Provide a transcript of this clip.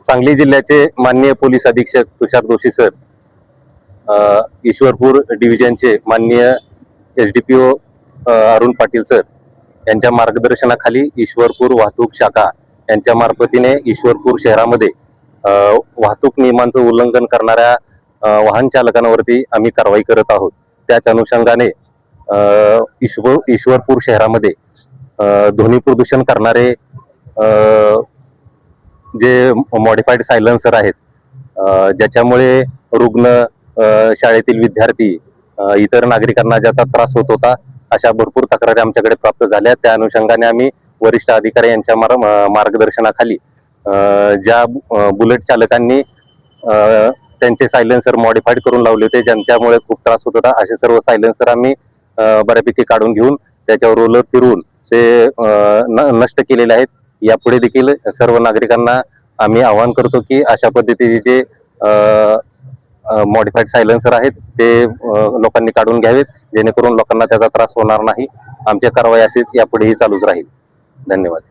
सांगली जिल्ह्याचे माननीय पोलीस अधीक्षक तुषार दोशी सर, ईश्वरपूर डिव्हिजनचे माननीय SDPO अरुण पाटील सर यांच्या मार्गदर्शनाखाली ईश्वरपूर वाहतूक शाखा यांच्या मार्फतीने ईश्वरपूर शहरामध्ये वाहतूक नियमांचं उल्लंघन करणाऱ्या वाहन चालकांवरती आम्ही कारवाई करत आहोत। त्याच अनुषंगाने ईश्वरपूर शहरामध्ये ध्वनी प्रदूषण करणारे जे मॉडिफाईड सायलेन्सर आहेत, ज्याच्यामुळे रुग्ण, शाळेतील विद्यार्थी, इतर नागरिकांना ज्याचा त्रास होत होता, अशा भरपूर तक्रारी आमच्याकडे प्राप्त झाल्या। त्या अनुषंगाने आम्ही वरिष्ठ अधिकारी यांच्या मार्गदर्शनाखाली ज्या बुलेट चालकांनी त्यांचे सायलेन्सर मॉडिफाईड करून लावले होते, ज्यांच्यामुळे खूप त्रास होत होता, असे सर्व सायलेन्सर आम्ही बऱ्यापैकी काढून घेऊन त्याच्यावर रोलर फिरवून ते नष्ट केलेले आहेत। यापुढे देखील सर्व नागरिकांना आम्ही आवाहन करतो की अशा पद्धतीचे जे मॉडिफाईड सायलेन्सर आहेत ते लोकांनी काढून घ्यावेत, जेणेकरून लोकांना त्याचा त्रास होणार नाही। आमची कारवाई अशीच यापुढेही चालूच राहील। धन्यवाद।